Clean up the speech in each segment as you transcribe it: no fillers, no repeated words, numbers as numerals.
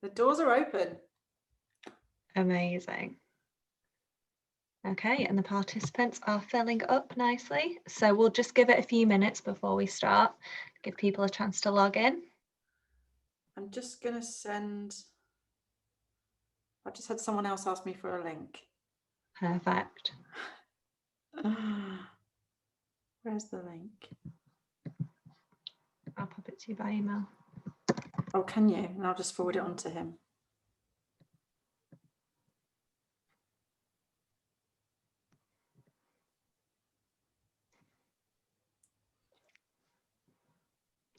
The doors are open. Amazing. Okay, and the participants are filling up nicely. So we'll just give it a few minutes before we start, give people a chance to log in. I'm just going to send... I've just had someone else ask me for a link. Perfect. Where's the link? I'll pop it to you by email. Oh, can you? And I'll just forward it on to him.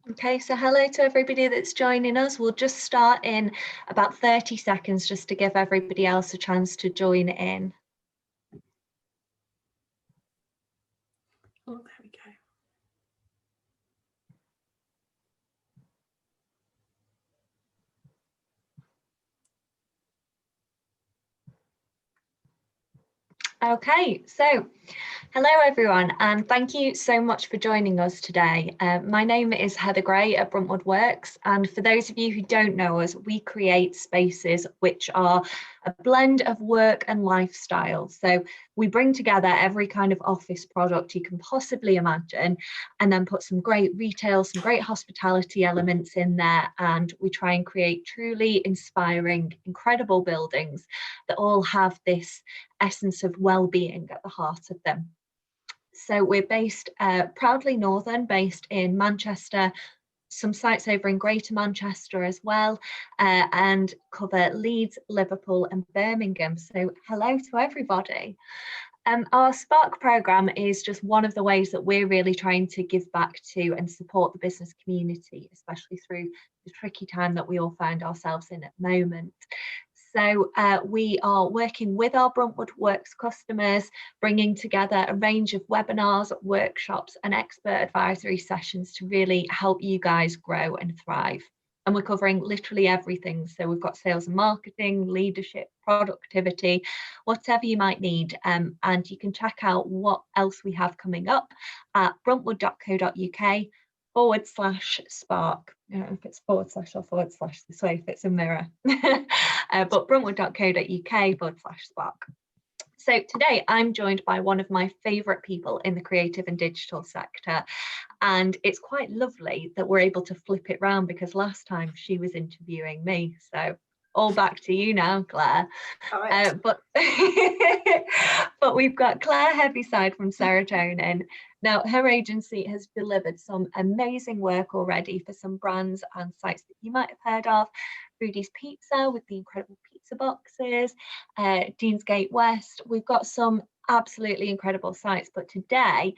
Okay, so hello to everybody that's joining us. We'll just start in about 30 seconds just to give everybody else a chance to join in. Oh, there we go. Okay, so hello everyone, and thank you so much for joining us today. My name is Heather Gray at Bruntwood Works, and for those of you who don't know us, we create spaces which are a blend of work and lifestyle. So we bring together every kind of office product you can possibly imagine, and then put some great retail, some great hospitality elements in there, and we try and create truly inspiring, incredible buildings that all have this essence of well-being at the heart of them. So we're based proudly northern, based in Manchester, some sites over in Greater Manchester as well, and cover Leeds, Liverpool and Birmingham. So hello to everybody. Our Spark programme is just one of the ways that we're really trying to give back to and support the business community, especially through the tricky time that we all find ourselves in at the moment. So we are working with our Bruntwood Works customers, bringing together a range of webinars, workshops and expert advisory sessions to really help you guys grow and thrive. And we're covering literally everything. So we've got sales and marketing, leadership, productivity, whatever you might need. And you can check out what else we have coming up at bruntwood.co.uk/spark. I don't know if it's / or / this way if it's a mirror, but bruntwood.co.uk/spark. So today I'm joined by one of my favourite people in the creative and digital sector, and it's quite lovely that we're able to flip it round because last time she was interviewing me. So all back to you now, Claire. Right. But we've got Claire Heavyside from Serotonin. Now, her agency has delivered some amazing work already for some brands and sites that you might have heard of. Rudy's Pizza with the incredible pizza boxes, Deansgate West. We've got some absolutely incredible sites, but today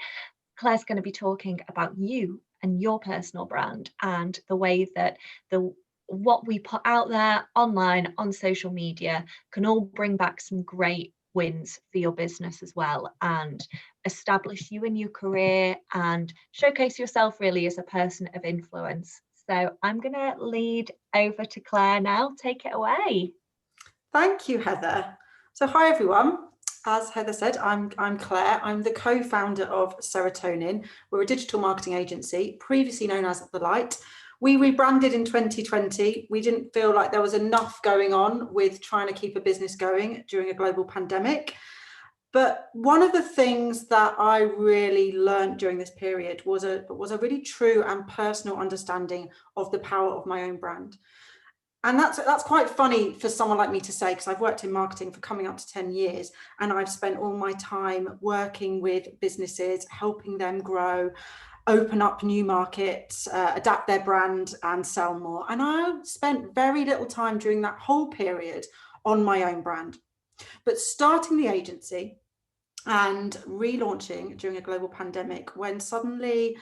Claire's going to be talking about you and your personal brand and the way that what we put out there online on social media can all bring back some great wins for your business as well, and establish you in your career and showcase yourself really as a person of influence. So I'm going to lead over to Claire now. Take it away. Thank you, Heather. So hi, everyone. As Heather said, I'm Claire. I'm the co-founder of Serotonin. We're a digital marketing agency, previously known as The Light. We rebranded in 2020. We didn't feel like there was enough going on with trying to keep a business going during a global pandemic. But one of the things that I really learned during this period was a really true and personal understanding of the power of my own brand. And that's quite funny for someone like me to say, because I've worked in marketing for coming up to 10 years, and I've spent all my time working with businesses, helping them grow, open up new markets, adapt their brand and sell more. And I spent very little time during that whole period on my own brand. But starting the agency and relaunching during a global pandemic, when suddenly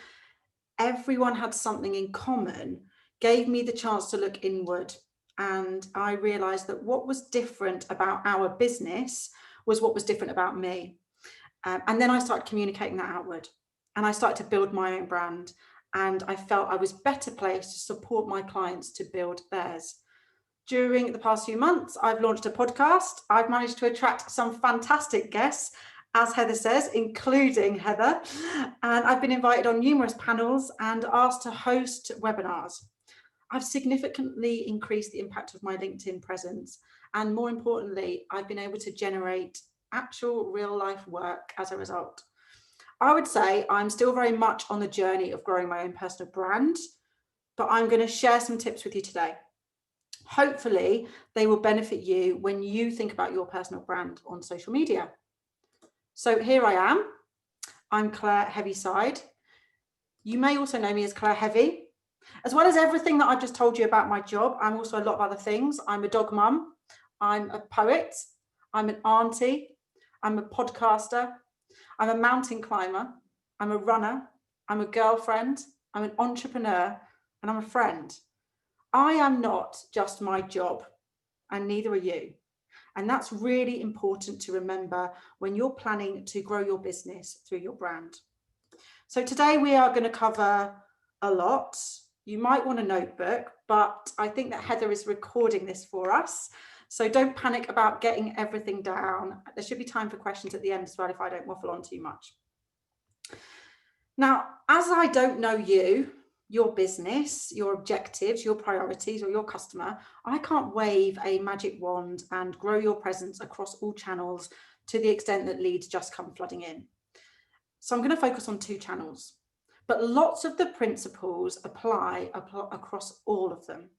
everyone had something in common, gave me the chance to look inward. And I realized that what was different about our business was what was different about me. And then I started communicating that outward, and I started to build my own brand. And I felt I was better placed to support my clients to build theirs. During the past few months, I've launched a podcast. I've managed to attract some fantastic guests, as Heather says, including Heather. And I've been invited on numerous panels and asked to host webinars. I've significantly increased the impact of my LinkedIn presence. And more importantly, I've been able to generate actual real life work as a result. I would say I'm still very much on the journey of growing my own personal brand, but I'm going to share some tips with you today. Hopefully, they will benefit you when you think about your personal brand on social media. So here I am. I'm Claire Heavyside. You may also know me as Claire Heavy. As well as everything that I've just told you about my job, I'm also a lot of other things. I'm a dog mum. I'm a poet. I'm an auntie. I'm a podcaster. I'm a mountain climber. I'm a runner. I'm a girlfriend. I'm an entrepreneur. And I'm a friend. I am not just my job, and neither are you. And that's really important to remember when you're planning to grow your business through your brand. So today we are going to cover a lot. You might want a notebook, but I think that Heather is recording this for us. So don't panic about getting everything down. There should be time for questions at the end as well if I don't waffle on too much. Now, as I don't know you, your business, your objectives, your priorities, or your customer, I can't wave a magic wand and grow your presence across all channels to the extent that leads just come flooding in. So I'm going to focus on 2 channels, but lots of the principles apply across all of them.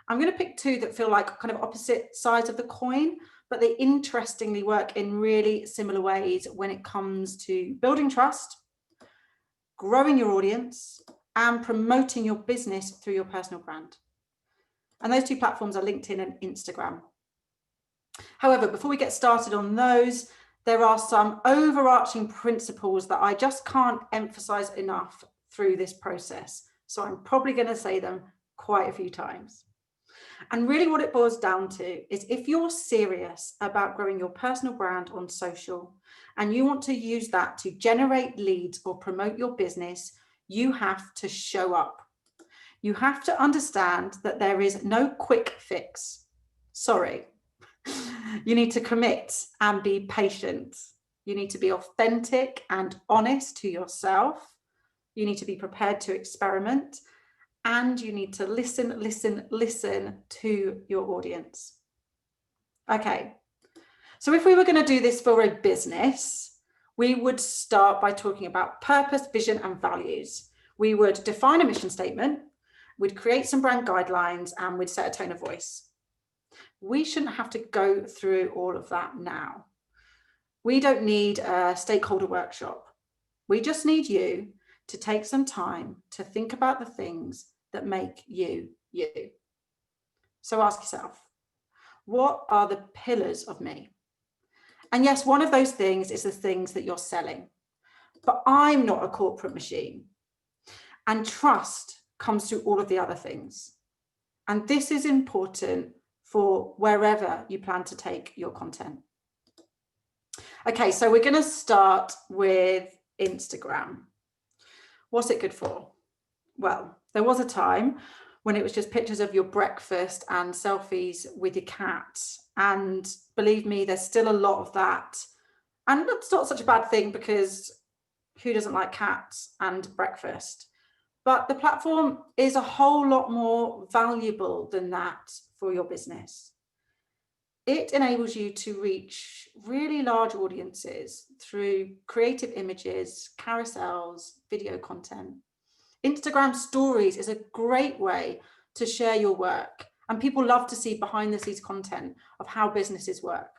I'm going to pick 2 that feel like kind of opposite sides of the coin, but they interestingly work in really similar ways when it comes to building trust, growing your audience, and promoting your business through your personal brand. And those 2 platforms are LinkedIn and Instagram. However, before we get started on those, there are some overarching principles that I just can't emphasize enough through this process. So I'm probably going to say them quite a few times. And really what it boils down to is if you're serious about growing your personal brand on social and you want to use that to generate leads or promote your business, you have to show up. You have to understand that there is no quick fix. Sorry. You need to commit and be patient. You need to be authentic and honest to yourself. You need to be prepared to experiment. And you need to listen to your audience. Okay, so if we were going to do this for a business, we would start by talking about purpose, vision, and values. We would define a mission statement, we'd create some brand guidelines, and we'd set a tone of voice. We shouldn't have to go through all of that now. We don't need a stakeholder workshop. We just need you to take some time to think about the things that make you, you. So ask yourself, what are the pillars of me? And yes, one of those things is the things that you're selling. But I'm not a corporate machine. And trust comes through all of the other things. And this is important for wherever you plan to take your content. Okay, so we're going to start with Instagram. What's it good for? Well, there was a time when it was just pictures of your breakfast and selfies with your cat. And believe me, there's still a lot of that. And it's not such a bad thing because who doesn't like cats and breakfast? But the platform is a whole lot more valuable than that for your business. It enables you to reach really large audiences through creative images, carousels, video content. Instagram stories is a great way to share your work, and people love to see behind the scenes content of how businesses work.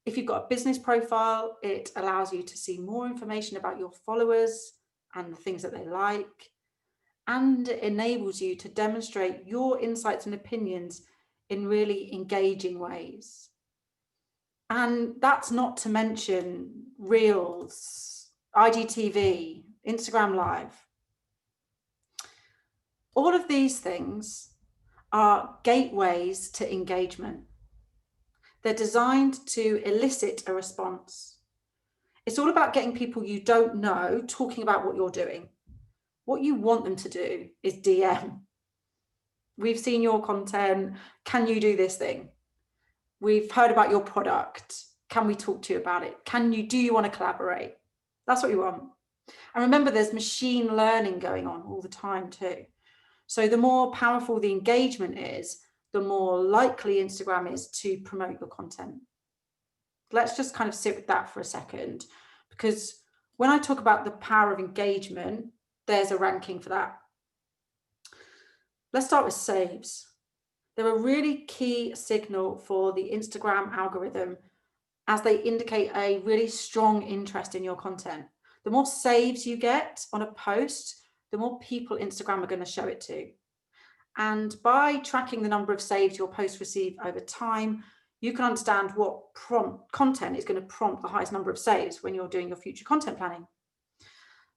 If you've got a business profile, it allows you to see more information about your followers and the things that they like, and it enables you to demonstrate your insights and opinions in really engaging ways. And that's not to mention Reels, IGTV, Instagram Live. All of these things are gateways to engagement. They're designed to elicit a response. It's all about getting people you don't know talking about what you're doing. What you want them to do is DM. We've seen your content. Can you do this thing? We've heard about your product. Can we talk to you about it? Do you want to collaborate? That's what you want. And remember, there's machine learning going on all the time too. So the more powerful the engagement is, the more likely Instagram is to promote your content. Let's just kind of sit with that for a second, because when I talk about the power of engagement, there's a ranking for that. Let's start with saves. They're a really key signal for the Instagram algorithm, as they indicate a really strong interest in your content. The more saves you get on a post, the more people Instagram are going to show it to. And by tracking the number of saves your posts receive over time, you can understand what content is going to prompt the highest number of saves when you're doing your future content planning.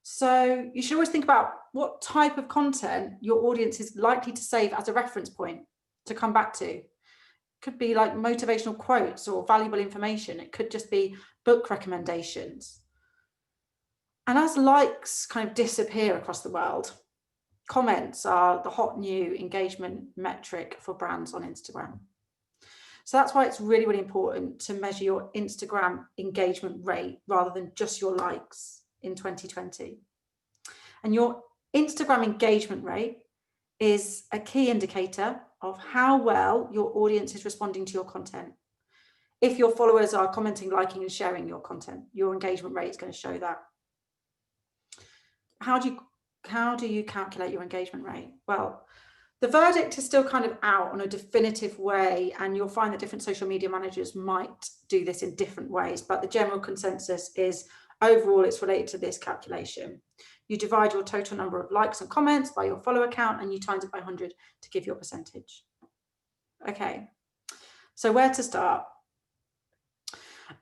So you should always think about what type of content your audience is likely to save as a reference point to come back to. It could be like motivational quotes or valuable information. It could just be book recommendations. And as likes kind of disappear across the world, comments are the hot new engagement metric for brands on Instagram. So that's why it's really, really important to measure your Instagram engagement rate rather than just your likes in 2020. And your Instagram engagement rate is a key indicator of how well your audience is responding to your content. If your followers are commenting, liking, and sharing your content, your engagement rate is going to show that. How do you calculate your engagement rate? Well, the verdict is still kind of out on a definitive way, and you'll find that different social media managers might do this in different ways, but the general consensus is overall it's related to this calculation. You divide your total number of likes and comments by your follower count, and you times it by 100 to give your percentage. Okay, so where to start?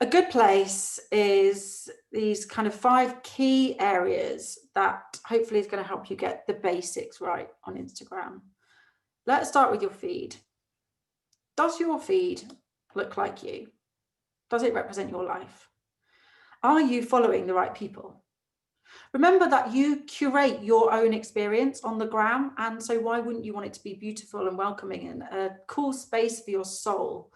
A good place is these kind of 5 key areas that hopefully is going to help you get the basics right on Instagram. Let's start with your feed. Does your feed look like you? Does it represent your life? Are you following the right people? Remember that you curate your own experience on the gram, and so why wouldn't you want it to be beautiful and welcoming and a cool space for your soul?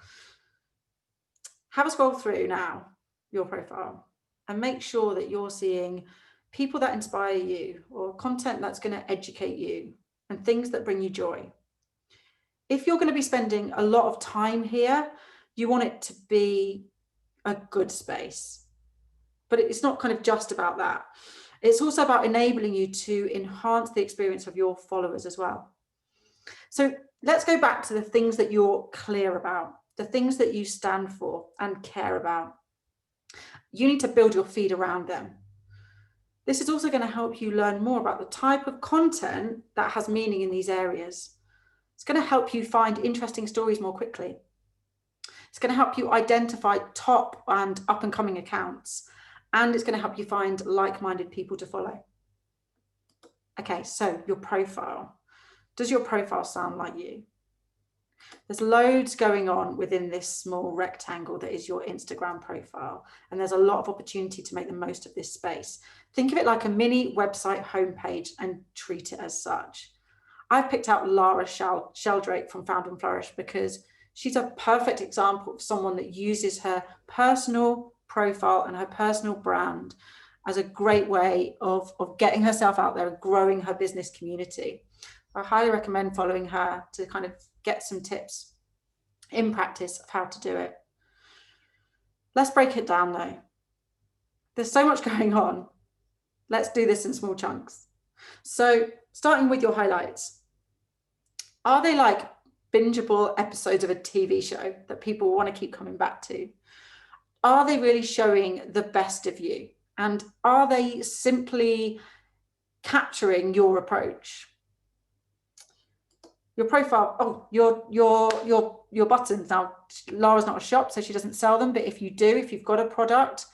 Have a scroll through now your profile and make sure that you're seeing people that inspire you or content that's going to educate you and things that bring you joy. If you're going to be spending a lot of time here, you want it to be a good space. But it's not kind of just about that. It's also about enabling you to enhance the experience of your followers as well. So let's go back to the things that you're clear about, the things that you stand for and care about. You need to build your feed around them. This is also going to help you learn more about the type of content that has meaning in these areas. It's going to help you find interesting stories more quickly. It's going to help you identify top and up and coming accounts, and it's going to help you find like-minded people to follow. Okay, so your profile. Does your profile sound like you? There's loads going on within this small rectangle that is your Instagram profile, and there's a lot of opportunity to make the most of this space. Think of it like a mini website homepage and treat it as such. I've picked out Lara Sheldrake from Found and Flourish because she's a perfect example of someone that uses her personal profile and her personal brand as a great way of getting herself out there and growing her business community. I highly recommend following her to kind of get some tips in practice of how to do it. Let's break it down though. There's so much going on. Let's do this in small chunks. So starting with your highlights. Are they like bingeable episodes of a TV show that people want to keep coming back to? Are they really showing the best of you? And are they simply capturing your approach? Your profile, your buttons. Now, Lara's not a shop, so she doesn't sell them, but if you do, if you've got a product,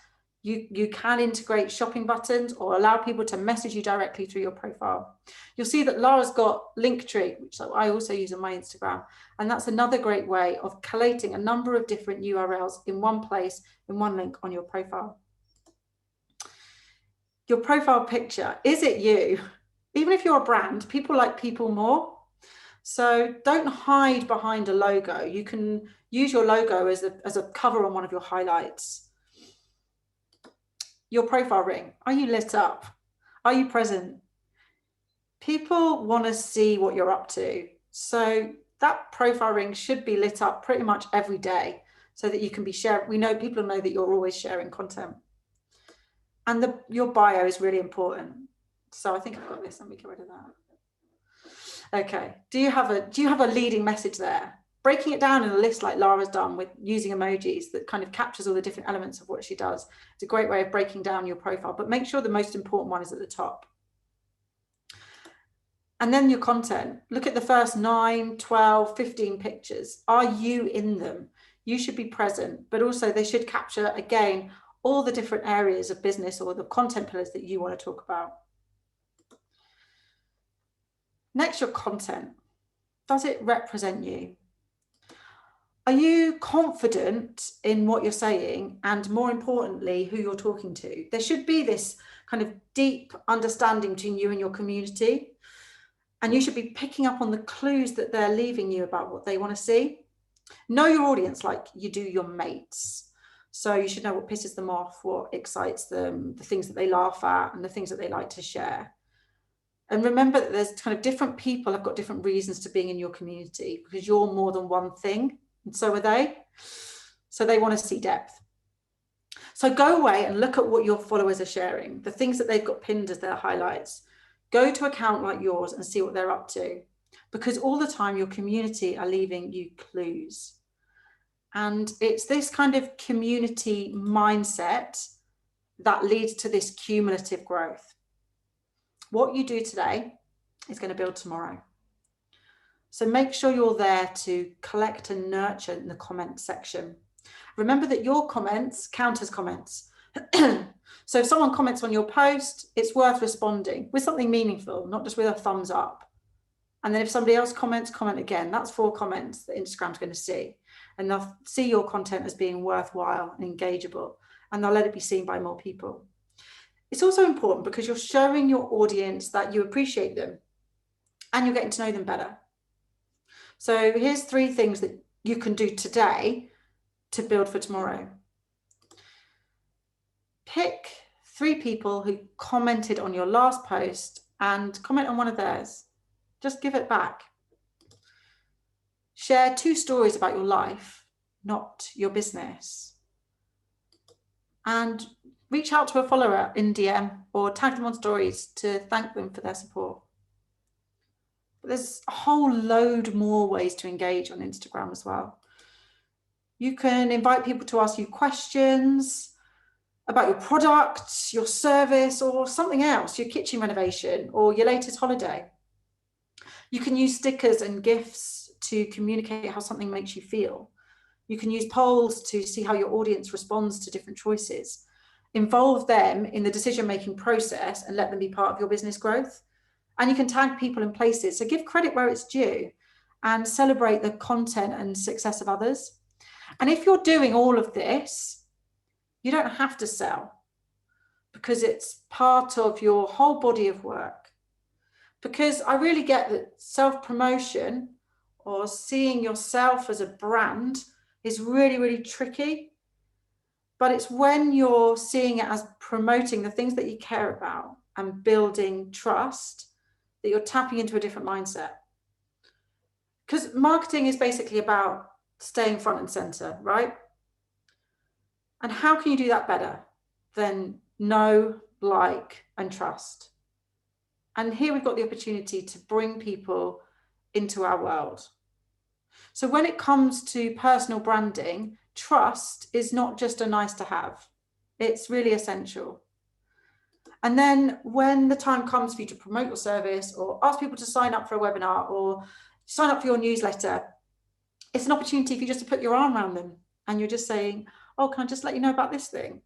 you can integrate shopping buttons or allow people to message you directly through your profile. You'll see that Lara's got Linktree, which I also use on my Instagram. And that's another great way of collating a number of different URLs in one place, in one link on your profile. Your profile picture, is it you? Even if you're a brand, people like people more. So don't hide behind a logo. You can use your logo as a cover on one of your highlights. Your profile ring, are you lit up? Are you present? People want to see what you're up to. So that profile ring should be lit up pretty much every day so that you can be sharing. We know people know that you're always sharing content. And your bio is really important. So I think I've got this. Let me get rid of that. Okay. Do you have a leading message there? Breaking it down in a list like Lara's done with using emojis that kind of captures all the different elements of what she does. It's a great way of breaking down your profile, but make sure the most important one is at the top. And then your content. Look at the first 9, 12, 15 pictures. Are you in them? You should be present, but also they should capture, again, all the different areas of business or the content pillars that you want to talk about. Next, your content. Does it represent you? Are you confident in what you're saying? And more importantly, who you're talking to? There should be this kind of deep understanding between you and your community. And you should be picking up on the clues that they're leaving you about what they want to see. Know your audience like you do your mates. So you should know what pisses them off, what excites them, the things that they laugh at, and the things that they like to share. And remember that there's kind of different people have got different reasons to being in your community because you're more than one thing, and so are they. So they want to see depth. So go away and look at what your followers are sharing, the things that they've got pinned as their highlights. Go to an account like yours and see what they're up to, because all the time your community are leaving you clues. And it's this kind of community mindset that leads to this cumulative growth. What you do today is going to build tomorrow. So make sure you're there to collect and nurture in the comment section. Remember that your comments count as comments. So if someone comments on your post, it's worth responding with something meaningful, not just with a thumbs up. And then if somebody else comments, comment again. That's 4 comments that Instagram's going to see. And they'll see your content as being worthwhile and engageable, and they'll let it be seen by more people. It's also important because you're showing your audience that you appreciate them and you're getting to know them better. So here's 3 things that you can do today to build for tomorrow. Pick 3 people who commented on your last post and comment on one of theirs. Just give it back. Share 2 stories about your life, not your business. And reach out to a follower in DM or tag them on stories to thank them for their support. But there's a whole load more ways to engage on Instagram as well. You can invite people to ask you questions about your product, your service, or something else, your kitchen renovation or your latest holiday. You can use stickers and GIFs to communicate how something makes you feel. You can use polls to see how your audience responds to different choices. Involve them in the decision-making process and let them be part of your business growth. And you can tag people and places. So give credit where it's due and celebrate the content and success of others. And if you're doing all of this, you don't have to sell because it's part of your whole body of work. Because I really get that self-promotion or seeing yourself as a brand is really, really tricky. But it's when you're seeing it as promoting the things that you care about and building trust that you're tapping into a different mindset. Because marketing is basically about staying front and center, right? And how can you do that better than know, like, and trust? And here we've got the opportunity to bring people into our world. So when it comes to personal branding, trust is not just a nice to have. It's really essential. And then when the time comes for you to promote your service or ask people to sign up for a webinar or sign up for your newsletter, it's an opportunity for you just to put your arm around them and you're just saying, oh, can I just let you know about this thing?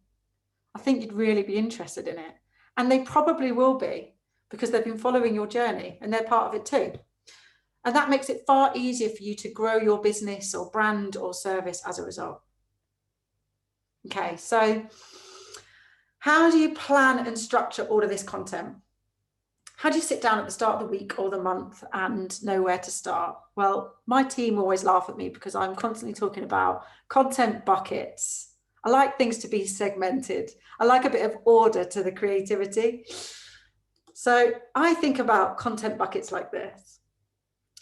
I think you'd really be interested in it. And they probably will be because they've been following your journey and they're part of it too. And that makes it far easier for you to grow your business or brand or service as a result. Okay, so how do you plan and structure all of this content? How do you sit down at the start of the week or the month and know where to start? Well, my team always laugh at me because I'm constantly talking about content buckets. I like things to be segmented. I like a bit of order to the creativity. So I think about content buckets like this: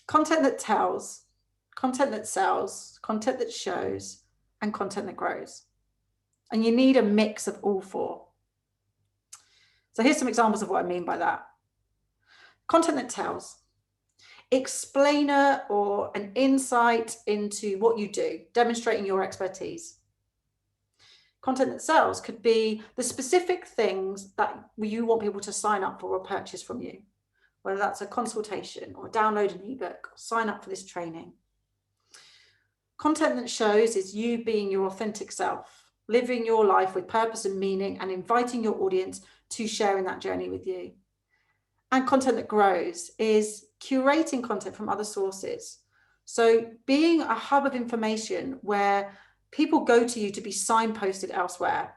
content that tells, content that sells, content that shows, and content that grows. And you need a mix of all four. So here's some examples of what I mean by that. Content that tells: explainer or an insight into what you do, demonstrating your expertise. Content that sells could be the specific things that you want people to sign up for or purchase from you, whether that's a consultation or download an ebook or sign up for this training. Content that shows is you being your authentic self, living your life with purpose and meaning, and inviting your audience to share in that journey with you. And content that grows is curating content from other sources. So being a hub of information where people go to you to be signposted elsewhere.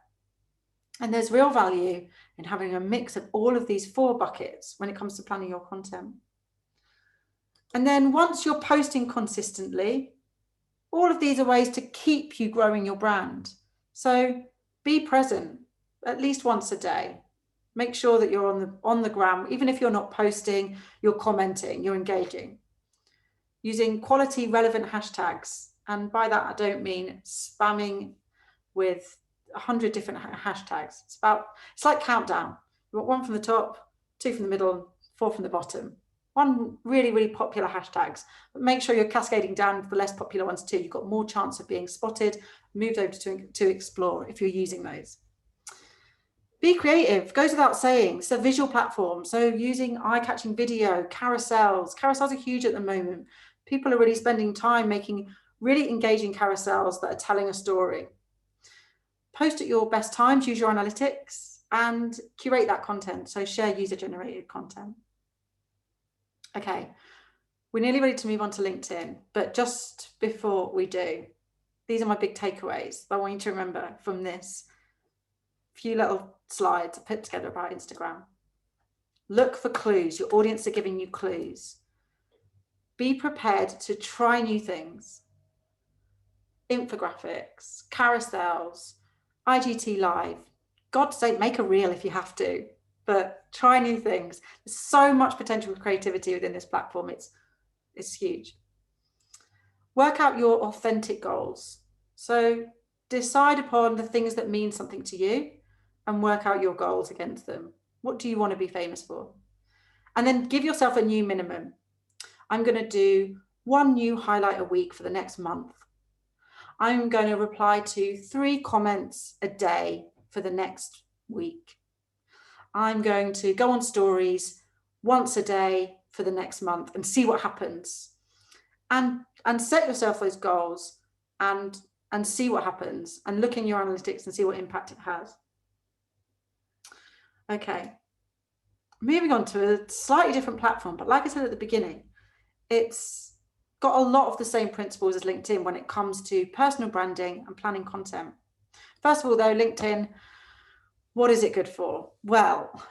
And there's real value in having a mix of all of these four buckets when it comes to planning your content. And then once you're posting consistently, all of these are ways to keep you growing your brand. So be present at least once a day. Make sure that you're on the gram. Even if you're not posting, you're commenting, you're engaging. Using quality relevant hashtags. And by that, I don't mean spamming with 100 different hashtags. It's like countdown. You want one from the top, two from the middle, four from the bottom. One really, really popular hashtags, but make sure you're cascading down the less popular ones too. You've got more chance of being spotted, moved over to explore if you're using those. Be creative, goes without saying. It's a visual platform. So using eye-catching video, carousels. Carousels are huge at the moment. People are really spending time making really engaging carousels that are telling a story. Post at your best times, use your analytics, and curate that content. So share user-generated content. Okay, we're nearly ready to move on to LinkedIn, but just before we do, these are my big takeaways that I want you to remember from this few little slides I put together about Instagram. Look for clues. Your audience are giving you clues. Be prepared to try new things. Infographics, carousels, IGT Live. God's sake, make a reel if you have to, but try new things. There's so much potential creativity within this platform. It's huge. Work out your authentic goals. So decide upon the things that mean something to you and work out your goals against them. What do you want to be famous for? And then give yourself a new minimum. I'm going to do one new highlight a week for the next month. I'm going to reply to 3 comments a day for the next week. I'm going to go on stories once a day for the next month and see what happens. And set yourself those goals and see what happens, and look in your analytics and see what impact it has. Okay, moving on to a slightly different platform, but like I said at the beginning, it's got a lot of the same principles as LinkedIn when it comes to personal branding and planning content. First of all, though, LinkedIn, what is it good for? Well,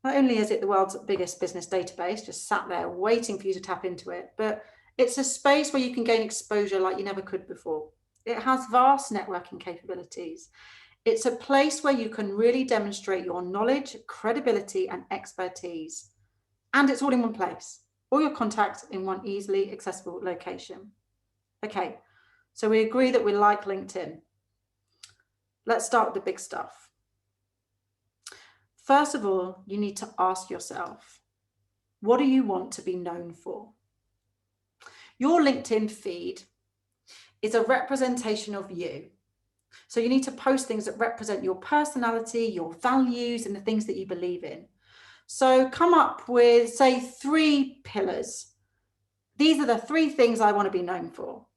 not only is it the world's biggest business database, just sat there waiting for you to tap into it, but it's a space where you can gain exposure like you never could before. It has vast networking capabilities. It's a place where you can really demonstrate your knowledge, credibility, and expertise. And it's all in one place. All your contacts in one easily accessible location. Okay, so we agree that we like LinkedIn. Let's start with the big stuff. First of all, you need to ask yourself, what do you want to be known for? Your LinkedIn feed is a representation of you. So you need to post things that represent your personality, your values, and the things that you believe in. So come up with, say, 3 pillars. These are the 3 things I want to be known for.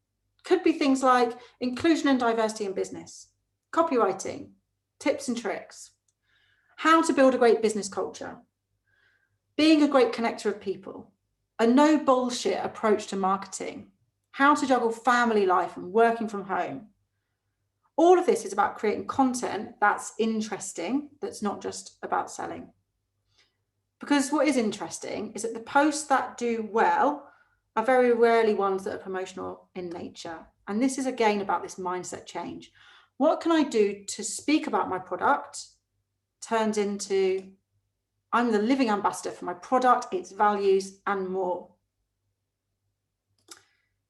Could be things like inclusion and diversity in business, copywriting, tips and tricks, how to build a great business culture, being a great connector of people, a no bullshit approach to marketing, how to juggle family life and working from home. All of this is about creating content that's interesting, that's not just about selling. Because what is interesting is that the posts that do well are very rarely ones that are promotional in nature. And this is again about this mindset change. What can I do to speak about my product turns into I'm the living ambassador for my product, its values, and more.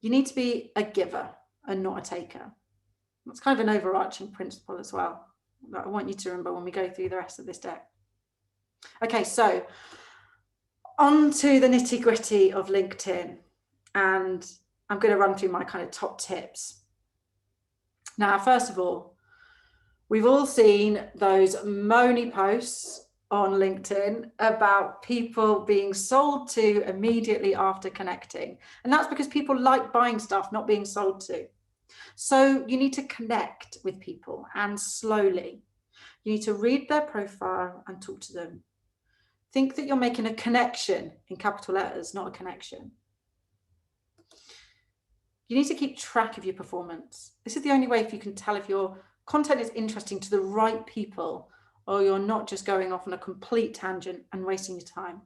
You need to be a giver and not a taker. That's kind of an overarching principle as well that I want you to remember when we go through the rest of this deck. Okay, so on to the nitty-gritty of LinkedIn, and I'm going to run through my kind of top tips. Now, first of all, we've all seen those moany posts on LinkedIn about people being sold to immediately after connecting. And that's because people like buying stuff, not being sold to. So you need to connect with people, and slowly. You need to read their profile and talk to them. Think that you're making a connection in capital letters, not a connection. You need to keep track of your performance. This is the only way if you can tell if your content is interesting to the right people, or you're not just going off on a complete tangent and wasting your time.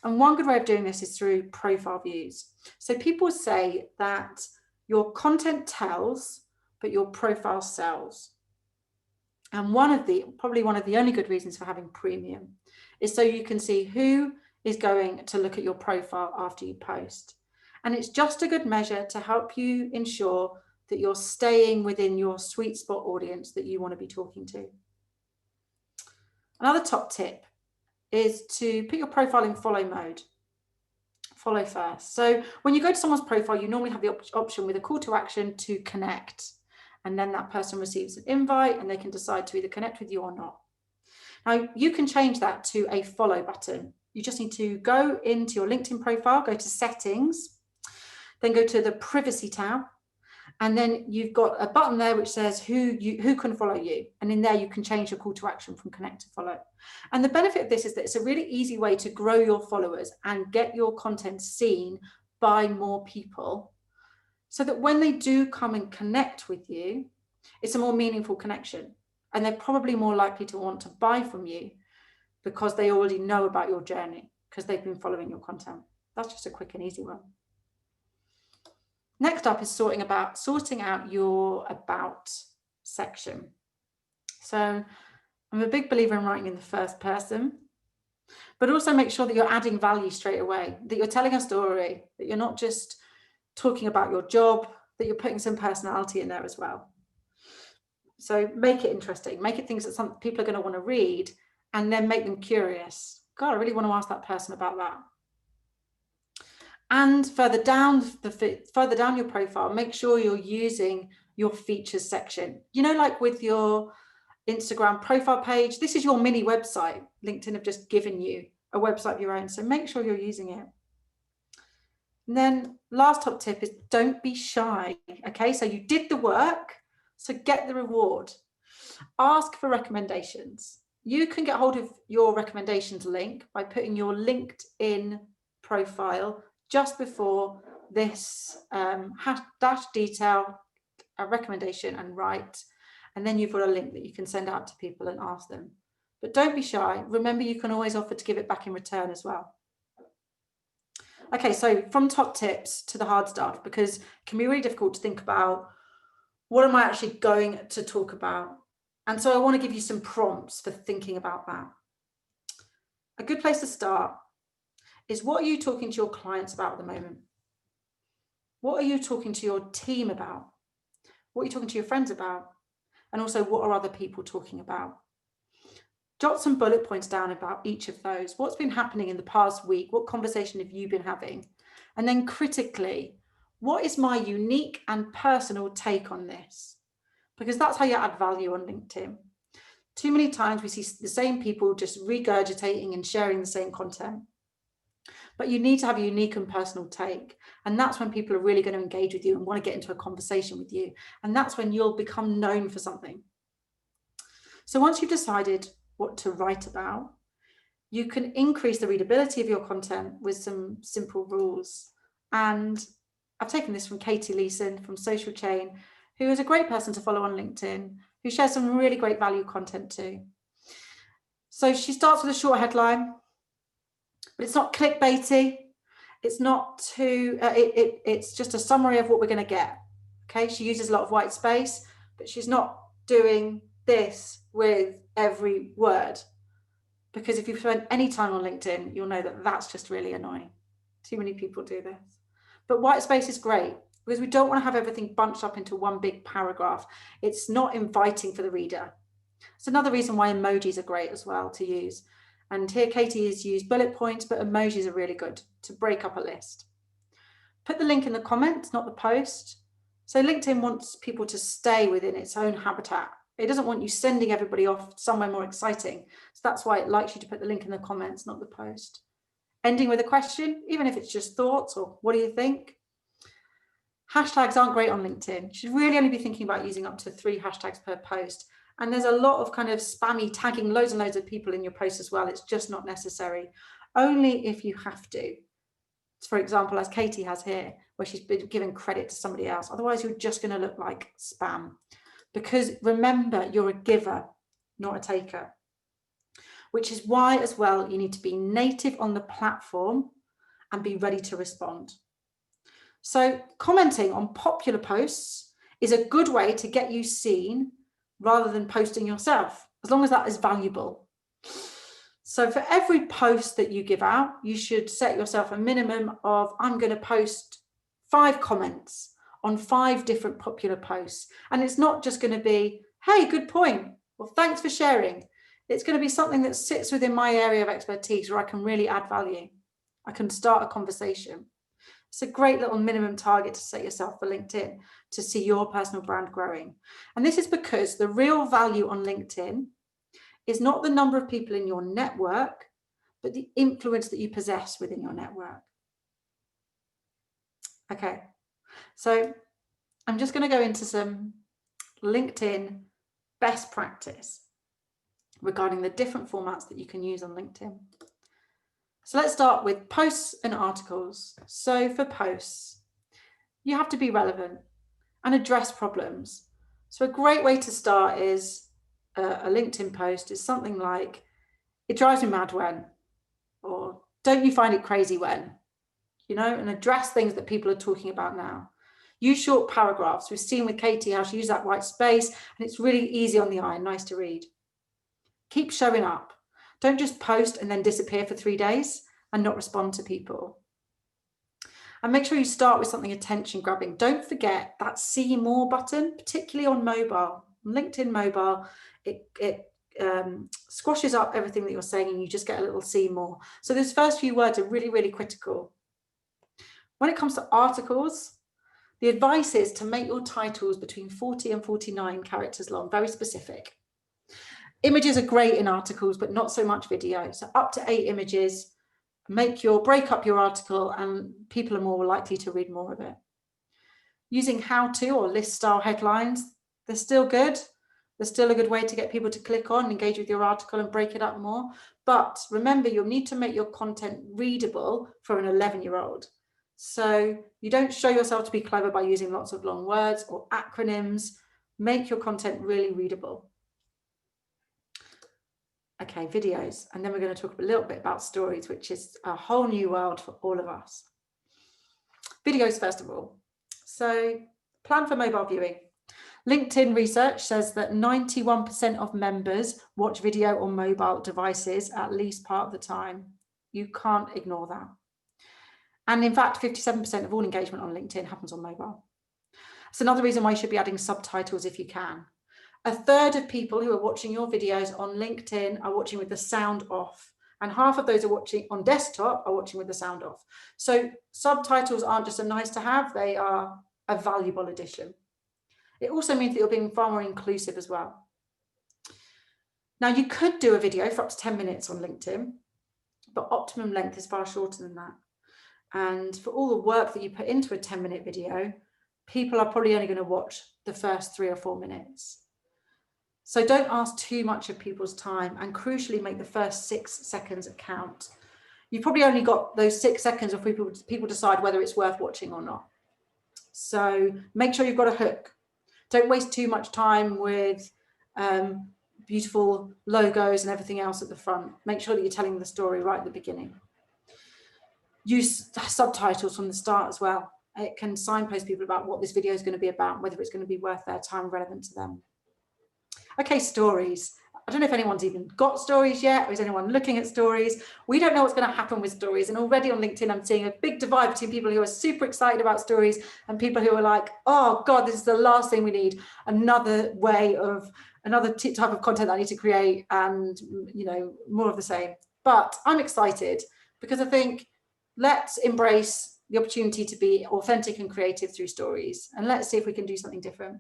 And one good way of doing this is through profile views. So people say that your content tells, but your profile sells. And probably one of the only good reasons for having premium is so you can see who is going to look at your profile after you post. And it's just a good measure to help you ensure that you're staying within your sweet spot audience that you want to be talking to. Another top tip is to put your profile in follow mode. Follow first. So when you go to someone's profile, you normally have the option with a call to action to connect. And then that person receives an invite and they can decide to either connect with you or not. Now, you can change that to a follow button. You just need to go into your LinkedIn profile, go to settings, then go to the privacy tab. And then you've got a button there which says who can follow you. And in there, you can change your call to action from connect to follow. And the benefit of this is that it's a really easy way to grow your followers and get your content seen by more people, so that when they do come and connect with you, it's a more meaningful connection. And they're probably more likely to want to buy from you because they already know about your journey because they've been following your content. That's just a quick and easy one. Next up is sorting out your about section. So I'm a big believer in writing in the first person, but also make sure that you're adding value straight away, that you're telling a story, that you're not just talking about your job, that you're putting some personality in there as well. So make it interesting, make it things that some people are going to want to read, and then make them curious. God, I really want to ask that person about that. And further down your profile, make sure you're using your features section. You know, like with your Instagram profile page, this is your mini website. LinkedIn have just given you a website of your own, so make sure you're using it. And then last top tip is don't be shy. Okay, so you did the work, so get the reward. Ask for recommendations. You can get hold of your recommendations link by putting your LinkedIn profile just before this dash detail, a recommendation, and write. And then you've got a link that you can send out to people and ask them. But don't be shy. Remember, you can always offer to give it back in return as well. Okay, so from top tips to the hard stuff, because it can be really difficult to think about what am I actually going to talk about. And so I want to give you some prompts for thinking about that. A good place to start is, what are you talking to your clients about at the moment? What are you talking to your team about? What are you talking to your friends about? And also, what are other people talking about? Jot some bullet points down about each of those. What's been happening in the past week? What conversation have you been having? And then critically, what is my unique and personal take on this? Because that's how you add value on LinkedIn. Too many times we see the same people just regurgitating and sharing the same content. But you need to have a unique and personal take. And that's when people are really going to engage with you and want to get into a conversation with you. And that's when you'll become known for something. So once you've decided what to write about, you can increase the readability of your content with some simple rules. And I've taken this from Katie Leeson from Social Chain, who is a great person to follow on LinkedIn, who shares some really great value content too. So she starts with a short headline, but it's not clickbaity. It's not too, it's just a summary of what we're going to get. Okay, she uses a lot of white space, but she's not doing this with every word. because if you've spent any time on LinkedIn, you'll know that that's just really annoying. Too many people do this. But white space is great because we don't want to have everything bunched up into one big paragraph. It's not inviting for the reader. It's another reason why emojis are great as well to use. And here Katie has used bullet points, but emojis are really good to break up a list. Put the link in the comments, not the post. So LinkedIn wants people to stay within its own habitat. It doesn't want you sending everybody off somewhere more exciting. So that's why it likes you to put the link in the comments, not the post. Ending with a question, even if it's just thoughts or what do you think? Hashtags aren't great on LinkedIn. You should really only be thinking about using up to 3 hashtags per post. And there's a lot of kind of spammy tagging loads and loads of people in your post as well. It's just not necessary. Only if you have to. For example, as Katie has here, where she's been giving credit to somebody else. Otherwise, you're just going to look like spam. Because remember, you're a giver, not a taker. Which is why, as well, you need to be native on the platform and be ready to respond. So commenting on popular posts is a good way to get you seen rather than posting yourself, as long as that is valuable. So for every post that you give out, you should set yourself a minimum of, I'm going to post 5 comments on 5 different popular posts. And it's not just going to be, hey, good point. Well, thanks for sharing. It's going to be something that sits within my area of expertise where I can really add value. I can start a conversation. It's a great little minimum target to set yourself for LinkedIn to see your personal brand growing. And this is because the real value on LinkedIn is not the number of people in your network, but the influence that you possess within your network. Okay, so I'm just going to go into some LinkedIn best practice regarding the different formats that you can use on LinkedIn. So let's start with posts and articles. So for posts, you have to be relevant and address problems. So a great way to start is a LinkedIn post is something like, it drives me mad when, or don't you find it crazy when, and address things that people are talking about now. Use short paragraphs. We've seen with Katie how she used that white space, and it's really easy on the eye and nice to read. Keep showing up. Don't just post and then disappear for 3 days and not respond to people. And make sure you start with something attention grabbing. Don't forget that see more button, particularly on mobile. On LinkedIn mobile, it squashes up everything that you're saying and you just get a little see more. So those first few words are really, really critical. When it comes to articles, the advice is to make your titles between 40 and 49 characters long, very specific. Images are great in articles, but not so much video. So up to 8 images, break up your article and people are more likely to read more of it. Using how-to or list style headlines, they're still good. They're still a good way to get people to click on, engage with your article and break it up more. But remember, you'll need to make your content readable for an 11-year-old. So you don't show yourself to be clever by using lots of long words or acronyms. Make your content really readable. Okay, videos. And then we're going to talk a little bit about stories, which is a whole new world for all of us. Videos, first of all. So plan for mobile viewing. LinkedIn research says that 91% of members watch video on mobile devices at least part of the time. You can't ignore that. And in fact, 57% of all engagement on LinkedIn happens on mobile. It's another reason why you should be adding subtitles if you can. 1/3 of people who are watching your videos on LinkedIn are watching with the sound off. And half of those are watching on desktop are watching with the sound off. So subtitles aren't just a nice to have, they are a valuable addition. It also means that you're being far more inclusive as well. Now you could do a video for up to 10 minutes on LinkedIn, but optimum length is far shorter than that. And for all the work that you put into a 10-minute video, people are probably only going to watch the first 3 or 4 minutes. So don't ask too much of people's time and crucially make the first 6 seconds count. You've probably only got those 6 seconds of people decide whether it's worth watching or not. So make sure you've got a hook. Don't waste too much time with beautiful logos and everything else at the front. Make sure that you're telling the story right at the beginning. Use subtitles from the start as well. It can signpost people about what this video is going to be about, whether it's going to be worth their time, relevant to them. Okay, stories. I don't know if anyone's even got stories yet, or is anyone looking at stories? We don't know what's going to happen with stories. And already on LinkedIn, I'm seeing a big divide between people who are super excited about stories and people who are like, oh God, this is the last thing we need. Another way of, another type of content that I need to create, and, you know, more of the same. But I'm excited because I think let's embrace the opportunity to be authentic and creative through stories. And let's see if we can do something different.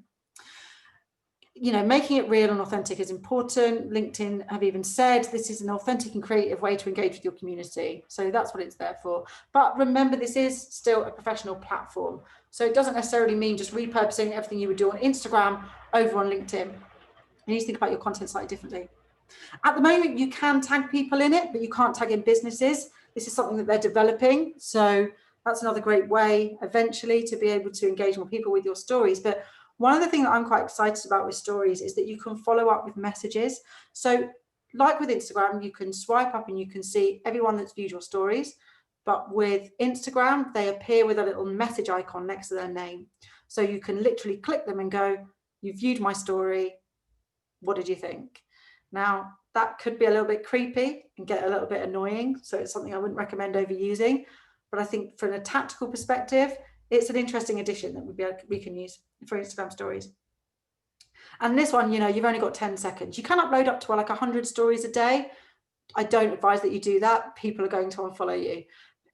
You know, making it real and authentic is important. LinkedIn have even said this is an authentic and creative way to engage with your community. So that's what it's there for. But remember, this is still a professional platform. So it doesn't necessarily mean just repurposing everything you would do on Instagram over on LinkedIn. You need to think about your content slightly differently. At the moment, you can tag people in it, but you can't tag in businesses. This is something that they're developing. So that's another great way eventually to be able to engage more people with your stories. But one of the things that I'm quite excited about with stories is that you can follow up with messages. So like with Instagram, you can swipe up and you can see everyone that's viewed your stories. But with Instagram, they appear with a little message icon next to their name. So you can literally click them and go, you viewed my story. What did you think? Now, that could be a little bit creepy and get a little bit annoying. So it's something I wouldn't recommend overusing. But I think from a tactical perspective, it's an interesting addition that we can use for Instagram stories. And this one, you know, you've only got 10 seconds. You can upload up to like 100 stories a day. I don't advise that you do that. People are going to unfollow you.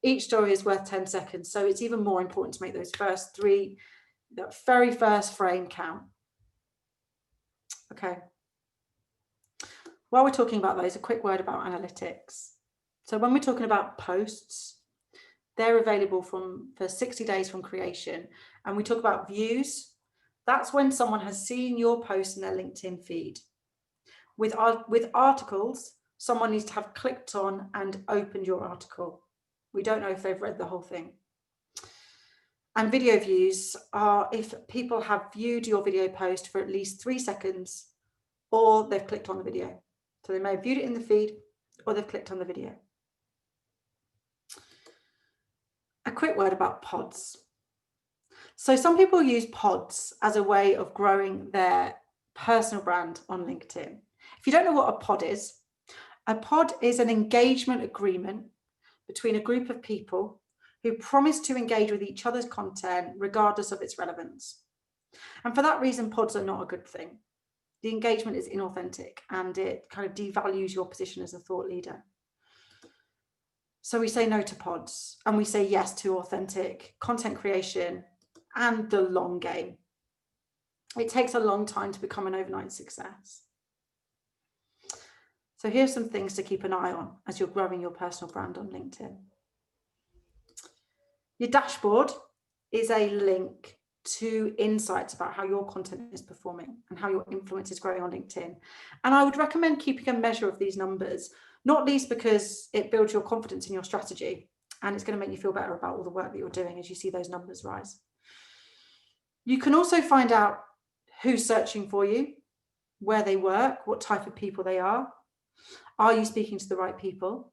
Each story is worth 10 seconds. So it's even more important to make those first three, that very first frame count. Okay. While we're talking about those, a quick word about analytics. So when we're talking about posts, they're available for 60 days from creation. And we talk about views. That's when someone has seen your post in their LinkedIn feed. With articles, someone needs to have clicked on and opened your article. We don't know if they've read the whole thing. And video views are if people have viewed your video post for at least 3 seconds, or they've clicked on the video. So they may have viewed it in the feed, or they've clicked on the video. A quick word about pods. So some people use pods as a way of growing their personal brand on LinkedIn. If you don't know what a pod is an engagement agreement between a group of people who promise to engage with each other's content regardless of its relevance. And for that reason, pods are not a good thing. The engagement is inauthentic and it kind of devalues your position as a thought leader. So we say no to pods and we say yes to authentic content creation and the long game. It takes a long time to become an overnight success. So here's some things to keep an eye on as you're growing your personal brand on LinkedIn. Your dashboard is a link to insights about how your content is performing and how your influence is growing on LinkedIn. And I would recommend keeping a measure of these numbers, not least because it builds your confidence in your strategy and it's going to make you feel better about all the work that you're doing as you see those numbers rise. You can also find out who's searching for you, where they work, what type of people they are. Are you speaking to the right people?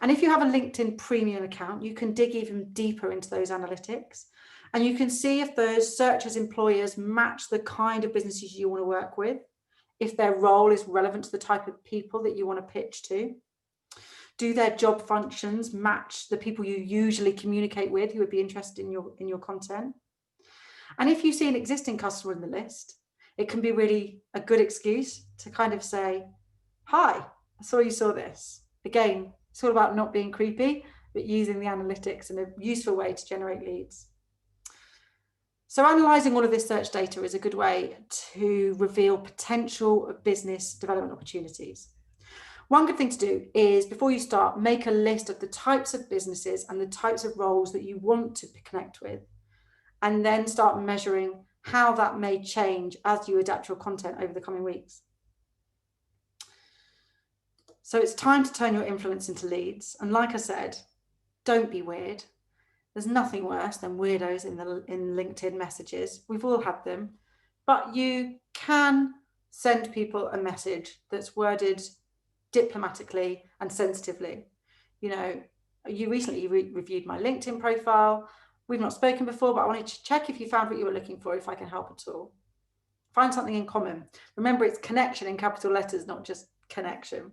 And if you have a LinkedIn premium account, you can dig even deeper into those analytics and you can see if those searchers, employers match the kind of businesses you want to work with, if their role is relevant to the type of people that you want to pitch to. Do their job functions match the people you usually communicate with who would be interested in your content? And if you see an existing customer in the list, it can be really a good excuse to kind of say, hi, I saw you saw this. Again, it's all about not being creepy, but using the analytics in a useful way to generate leads. So analysing all of this search data is a good way to reveal potential business development opportunities. One good thing to do is, before you start, make a list of the types of businesses and the types of roles that you want to connect with, and then start measuring how that may change as you adapt your content over the coming weeks. So it's time to turn your influence into leads. And like I said, don't be weird. There's nothing worse than weirdos in LinkedIn messages. We've all had them, but you can send people a message that's worded diplomatically and sensitively. You know, you recently reviewed my LinkedIn profile. We've not spoken before, but I wanted to check if you found what you were looking for, if I can help at all. Find something in common. Remember, it's connection in capital letters, not just connection.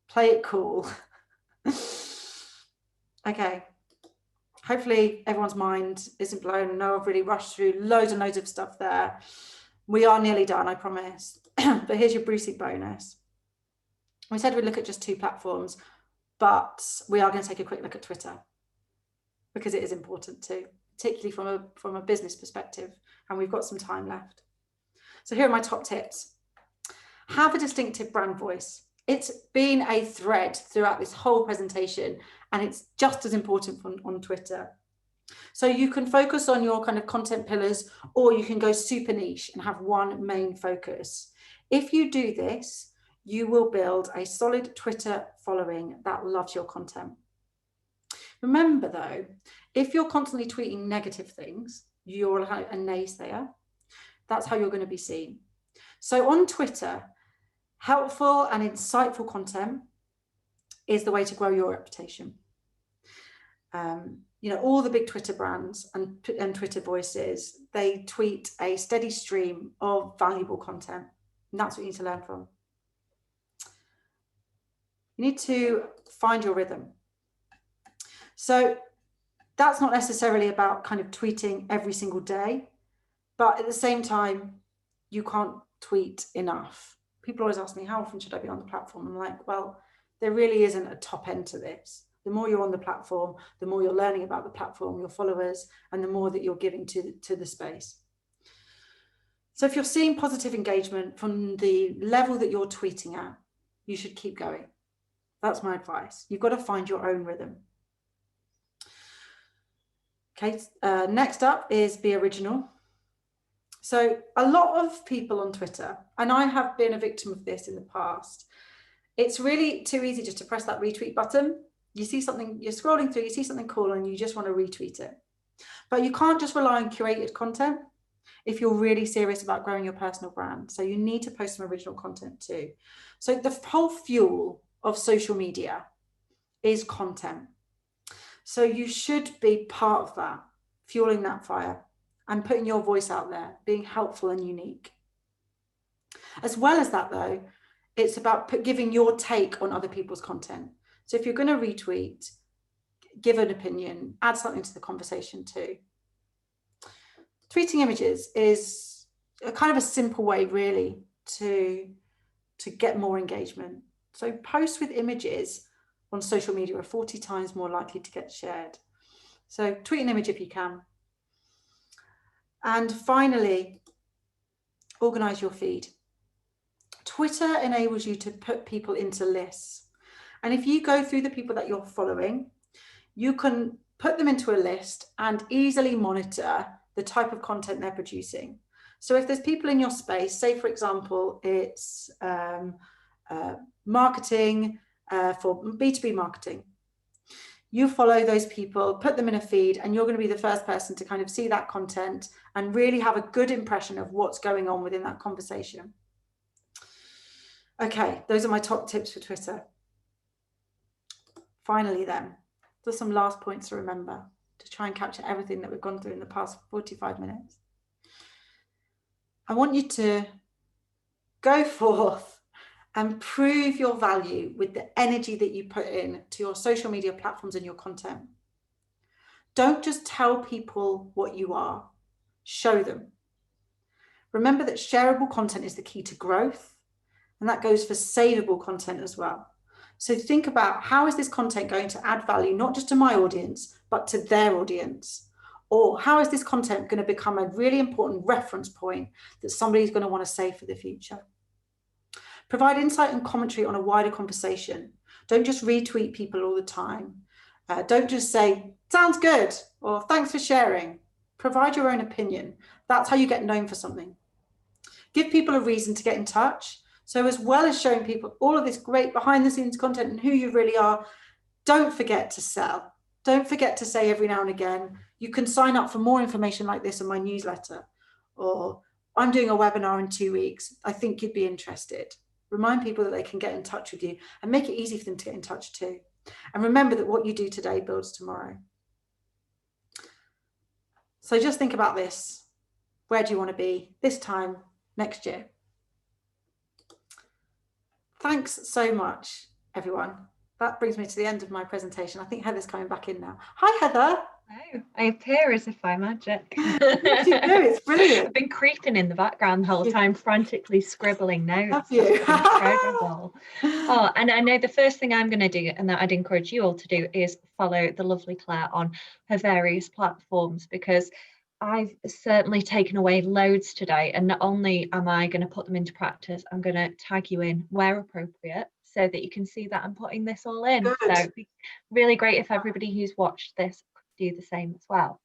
Play it cool. Okay. Hopefully everyone's mind isn't blown. I know I've really rushed through loads and loads of stuff there. We are nearly done, I promise. But here's your Brucey bonus. We said we'd look at just 2 platforms, but we are going to take a quick look at Twitter because it is important too, particularly from a business perspective, and we've got some time left. So here are my top tips. Have a distinctive brand voice. It's been a thread throughout this whole presentation, and it's just as important on Twitter. So you can focus on your kind of content pillars, or you can go super niche and have one main focus. If you do this, you will build a solid Twitter following that loves your content. Remember though, if you're constantly tweeting negative things, you're a naysayer. That's how you're going to be seen. So on Twitter, helpful and insightful content is the way to grow your reputation. You know, all the big Twitter brands and Twitter voices, they tweet a steady stream of valuable content. And that's what you need to learn from. You need to find your rhythm. So that's not necessarily about kind of tweeting every single day, but at the same time, you can't tweet enough. People always ask me, how often should I be on the platform? I'm like, well, there really isn't a top end to this. The more you're on the platform, the more you're learning about the platform, your followers, and the more that you're giving to the space. So if you're seeing positive engagement from the level that you're tweeting at, you should keep going. That's my advice. You've got to find your own rhythm. Okay, next up is be original. So a lot of people on Twitter, and I have been a victim of this in the past, it's really too easy just to press that retweet button. You see something, you're scrolling through, you see something cool and you just want to retweet it. But you can't just rely on curated content if you're really serious about growing your personal brand. So you need to post some original content too. So the whole fuel of social media is content. So you should be part of that, fueling that fire and putting your voice out there, being helpful and unique. As well as that though, it's about giving your take on other people's content. So if you're going to retweet, give an opinion, add something to the conversation too. Tweeting images is a kind of a simple way really to get more engagement. So posts with images on social media are 40 times more likely to get shared. So tweet an image if you can. And finally, organize your feed. Twitter enables you to put people into lists. And if you go through the people that you're following, you can put them into a list and easily monitor the type of content they're producing. So if there's people in your space, say for example, it's marketing for B2B marketing, you follow those people, put them in a feed, and you're going to be the first person to kind of see that content and really have a good impression of what's going on within that conversation. Okay, those are my top tips for Twitter. Finally then, there's some last points to remember to try and capture everything that we've gone through in the past 45 minutes. I want you to go forth and prove your value with the energy that you put in to your social media platforms and your content. Don't just tell people what you are, show them. Remember that shareable content is the key to growth, and that goes for savable content as well. So think about, how is this content going to add value, not just to my audience, but to their audience? Or how is this content going to become a really important reference point that somebody's going to want to save for the future? Provide insight and commentary on a wider conversation. Don't just retweet people all the time. Don't just say, sounds good, or thanks for sharing. Provide your own opinion. That's how you get known for something. Give people a reason to get in touch. So as well as showing people all of this great behind the scenes content and who you really are, don't forget to sell. Don't forget to say every now and again, you can sign up for more information like this in my newsletter, or I'm doing a webinar in 2 weeks. I think you'd be interested. Remind people that they can get in touch with you and make it easy for them to get in touch too. And remember that what you do today builds tomorrow. So just think about this. where do you want to be this time next year? Thanks so much, everyone. That brings me to the end of my presentation. I think Heather's coming back in now. Hi, Heather. Oh, I appear as if by magic. You do, it's brilliant. I've been creeping in the background the whole time, frantically scribbling notes. Have you? Incredible. Oh, and I know the first thing I'm going to do, and that I'd encourage you all to do, is follow the lovely Claire on her various platforms, because I've certainly taken away loads today, and not only am I going to put them into practice, I'm going to tag you in where appropriate so that you can see that I'm putting this all in. Good. So it'd be really great if everybody who's watched this could do the same as well.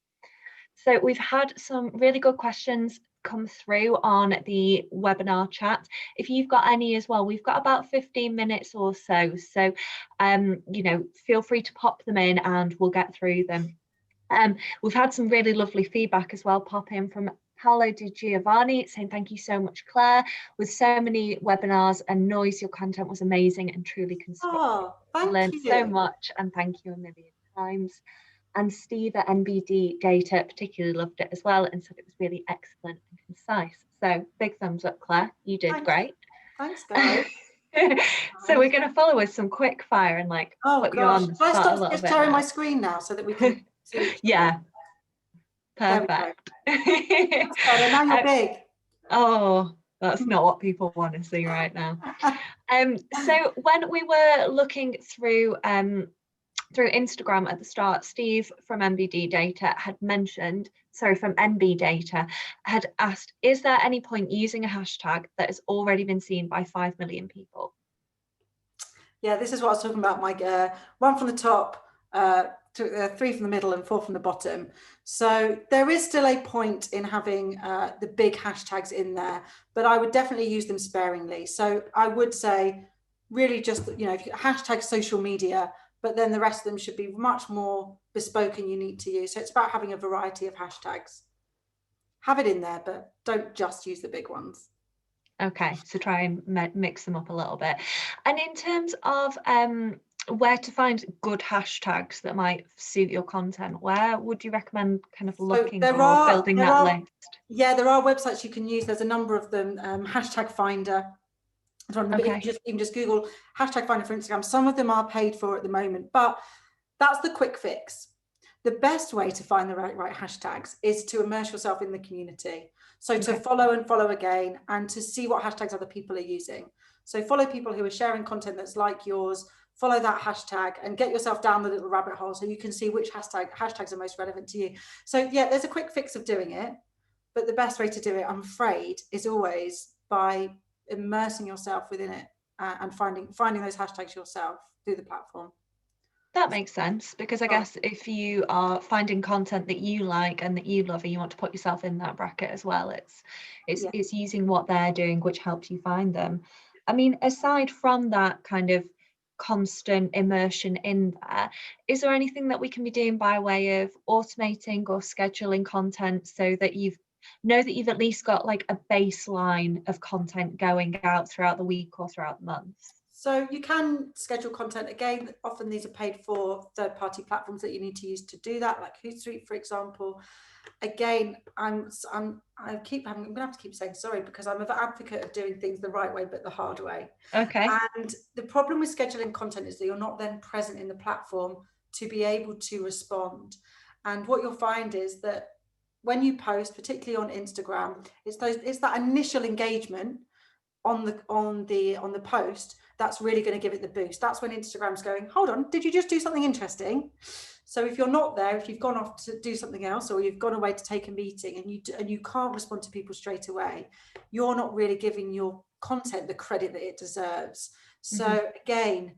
So we've had some really good questions come through on the webinar chat. If you've got any as well, we've got about 15 minutes or so. So, you know, feel free to pop them in and we'll get through them. We've had some really lovely feedback as well pop in from Paolo Di Giovanni saying thank you so much, Claire. With so many webinars and noise, your content was amazing and truly constructive. Oh, thank learned you so much, and thank you a million times. And Steve at NBD Data particularly loved it as well and said it was really excellent and concise. So big thumbs up, Claire. You did great. Thanks, guys. So we're going to follow with some quick fire and like put you on the spot a little bit. Sharing my screen now so that we can see. Yeah. Perfect. Now you're big. Oh, that's not what people want to see right now. So when we were looking through Instagram at the start, Steve from NBD Data had mentioned, from NB Data had asked, is there any point using a hashtag that has already been seen by 5 million people? Yeah, this is what I was talking about, Mike. 1 from the top, 3 from the middle and 4 from the bottom. So there is still a point in having the big hashtags in there, but I would definitely use them sparingly. So I would say really just, you know, hashtag social media, but then the rest of them should be much more bespoke and unique to you. So it's about having a variety of hashtags. Have it in there, but don't just use the big ones. Okay, so try and mix them up a little bit. And in terms of where to find good hashtags that might suit your content, where would you recommend kind of looking or building that list? Yeah, there are websites you can use. There's a number of them. Hashtag Finder. Okay. You can just Google hashtag Finder for Instagram. Some of them are paid for at the moment, but that's the quick fix. The best way to find the right hashtags is to immerse yourself in the community. So to follow and follow again, and to see what hashtags other people are using. So follow people who are sharing content that's like yours, follow that hashtag and get yourself down the little rabbit hole so you can see which hashtags are most relevant to you. So yeah, there's a quick fix of doing it, but the best way to do it, I'm afraid, is always by immersing yourself within it and finding those hashtags yourself through the platform. That makes sense, because I guess if you are finding content that you like and that you love and you want to put yourself in that bracket as well, it's using what they're doing which helps you find them. I mean, aside from that kind of constant immersion in there, is there anything that we can be doing by way of automating or scheduling content so that you've at least got like a baseline of content going out throughout the week or throughout the month? So you can schedule content. Again, often these are paid for third-party platforms that you need to use to do that, like Hootsuite, for example. Again, I'm going to have to keep saying sorry, because I'm an advocate of doing things the right way, but the hard way. Okay. And the problem with scheduling content is that you're not then present in the platform to be able to respond. And what you'll find is that when you post, particularly on Instagram, it's that initial engagement on the post that's really going to give it the boost. That's when Instagram's going, hold on, did you just do something interesting? So if you're not there, if you've gone off to do something else, or you've gone away to take a meeting and you can't respond to people straight away, you're not really giving your content the credit that it deserves. So again,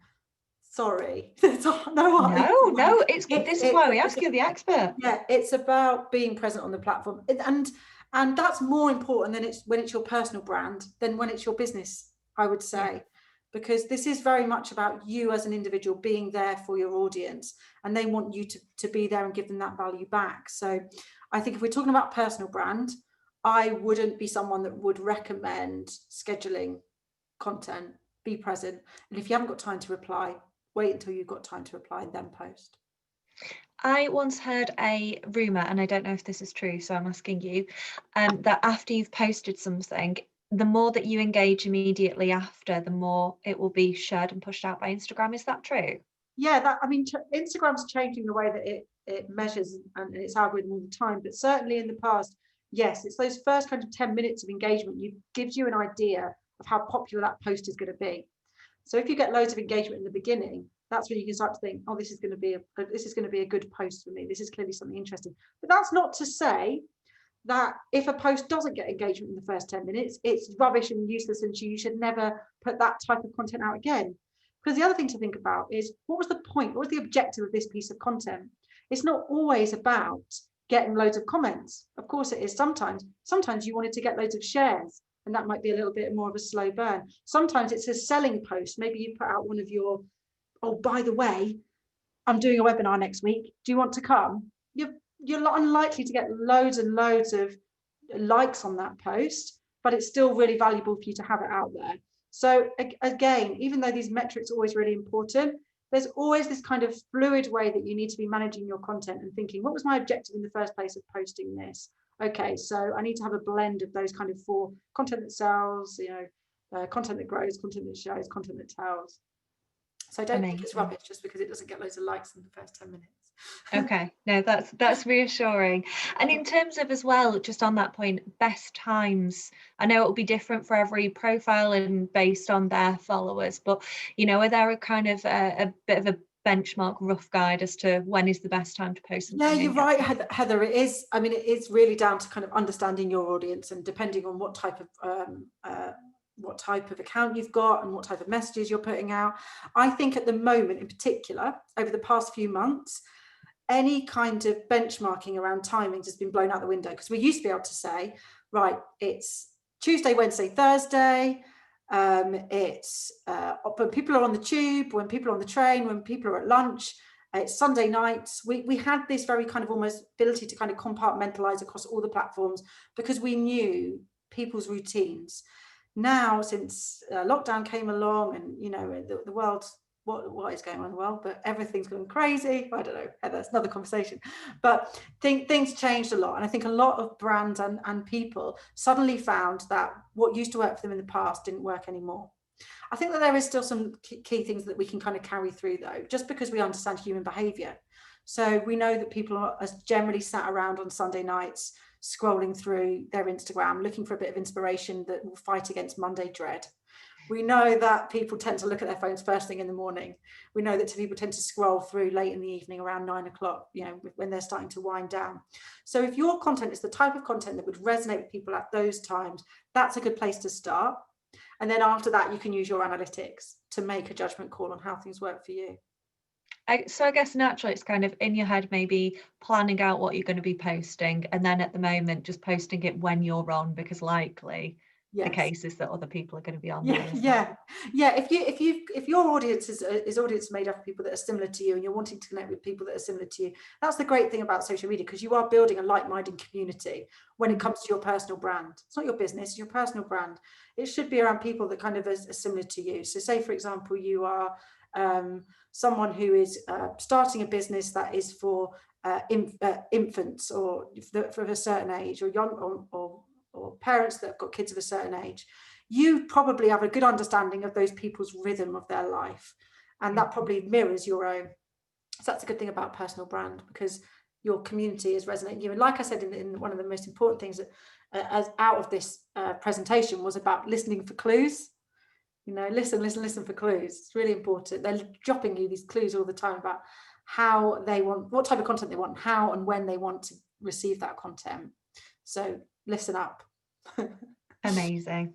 sorry. This is why we ask you, the expert. Yeah, it's about being present on the platform, and that's more important than when it's your personal brand than when it's your business, I would say, because this is very much about you as an individual being there for your audience, and they want you to be there and give them that value back. So I think if we're talking about personal brand, I wouldn't be someone that would recommend scheduling content. Be present, and if you haven't got time to reply, wait until you've got time to reply and then post. I once heard a rumour, and I don't know if this is true, so I'm asking you, that after you've posted something, the more that you engage immediately after, the more it will be shared and pushed out by Instagram. Is that true? Yeah, that, I mean, Instagram's changing the way that it measures and its algorithm all the time, but certainly in the past, yes, it's those first kind of 10 minutes of engagement gives you an idea of how popular that post is going to be. So if you get loads of engagement in the beginning, that's when you can start to think, oh, this is going to be a good post for me. This is clearly something interesting. But that's not to say that if a post doesn't get engagement in the first 10 minutes, it's rubbish and useless, and you should never put that type of content out again. Because the other thing to think about is, what was the point? What was the objective of this piece of content? It's not always about getting loads of comments. Of course it is sometimes. Sometimes you wanted to get loads of shares, and that might be a little bit more of a slow burn. Sometimes it's a selling post. Maybe you put out one of your, oh, by the way, I'm doing a webinar next week. Do you want to come? You're unlikely to get loads and loads of likes on that post, but it's still really valuable for you to have it out there. So again, even though these metrics are always really important, there's always this kind of fluid way that you need to be managing your content and thinking, what was my objective in the first place of posting this? Okay, so I need to have a blend of those kind of 4: content that sells, content that grows, content that shows, content that tells. So I don't think it's rubbish just because it doesn't get loads of likes in the first 10 minutes. Okay, no, that's reassuring. And in terms of, as well, just on that point, best times, I know it'll be different for every profile and based on their followers, but are there a kind of a bit of a benchmark rough guide as to when is the best time to post something? Yeah, you're right, Heather. It is. I mean, it is really down to kind of understanding your audience, and depending on what type of account you've got and what type of messages you're putting out. I think at the moment, in particular, over the past few months, any kind of benchmarking around timings has been blown out the window, because we used to be able to say, right, it's Tuesday, Wednesday, Thursday. It's when people are on the tube, when people are on the train, when people are at lunch. It's Sunday nights. We had this very kind of almost ability to kind of compartmentalize across all the platforms, because we knew people's routines. Now, since lockdown came along, and the world, what is going on in the world, but everything's going crazy. I don't know, that's another conversation. But things changed a lot, and I think a lot of brands and people suddenly found that what used to work for them in the past didn't work anymore. I think that there is still some key things that we can kind of carry through, though, just because we understand human behavior. So we know that people are generally sat around on Sunday nights scrolling through their Instagram, looking for a bit of inspiration that will fight against Monday dread. We know that people tend to look at their phones first thing in the morning. We know that people tend to scroll through late in the evening around 9 o'clock, when they're starting to wind down. So if your content is the type of content that would resonate with people at those times, that's a good place to start. And then after that, you can use your analytics to make a judgment call on how things work for you. So I guess naturally it's kind of in your head, maybe planning out what you're going to be posting, and then at the moment just posting it when you're on, because likely the case is that other people are going to be on there. Yeah. If your audience is audience made up of people that are similar to you, and you're wanting to connect with people that are similar to you, that's the great thing about social media, because you are building a like-minded community when it comes to your personal brand. It's not your business, it's your personal brand. It should be around people that kind of are similar to you. So say, for example, you are someone who is starting a business that is for infants, or for a certain age, or young, or parents that have got kids of a certain age. You probably have a good understanding of those people's rhythm of their life, and that probably mirrors your own. So that's a good thing about personal brand, because your community is resonating with you. And like I said, in one of the most important things that as out of this presentation was about listening for clues. Listen for clues. It's really important. They're dropping you these clues all the time about how they want, what type of content they want, how and when they want to receive that content. So listen up. Amazing.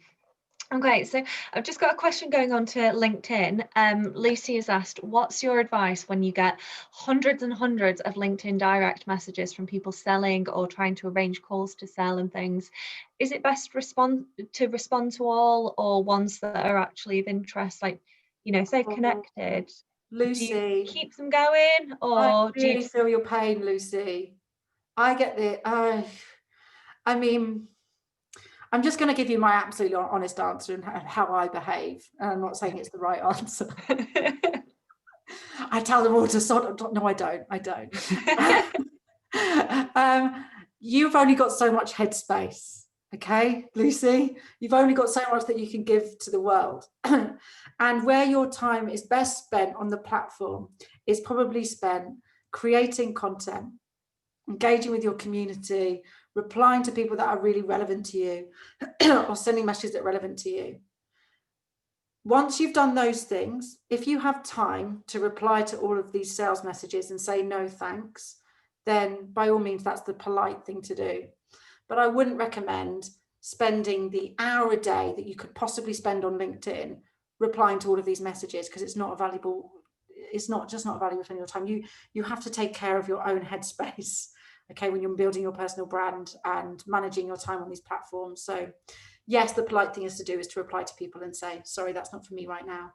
Okay, so I've just got a question going on to LinkedIn. Lucy has asked, what's your advice when you get hundreds and hundreds of LinkedIn direct messages from people selling or trying to arrange calls to sell and things? Is it best to respond to all, or ones that are if interest, like, say connected? Lucy, do you keep them going, or I really feel your pain, Lucy. I get the I mean, I'm just going to give you my absolutely honest answer and how I behave. I'm not saying it's the right answer. I tell them all to sort of, no, I don't. You've only got so much headspace, okay, Lucy? You've only got so much that you can give to the world. And where your time is best spent on the platform is probably spent creating content, engaging with your community, replying to people that are really relevant to you, or sending messages that are relevant to you. Once you've done those things, if you have time to reply to all of these sales messages and say no thanks, then by all means, that's the polite thing to do. But I wouldn't recommend spending the hour a day that you could possibly spend on LinkedIn replying to all of these messages, because it's not a valuable spending your time. You have to take care of your own headspace, okay, when you're building your personal brand and managing your time on these platforms. So yes, the polite thing is to reply to people and say, sorry, that's not for me right now.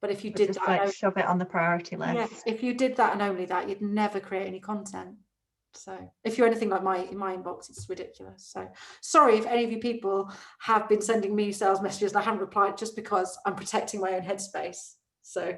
But if you did just that, like shove it on the priority list. Yes, if you did that and only that, you'd never create any content. So if you're anything like my inbox, it's ridiculous. So sorry if any of you people have been sending me sales messages and I haven't replied, just because I'm protecting my own headspace. So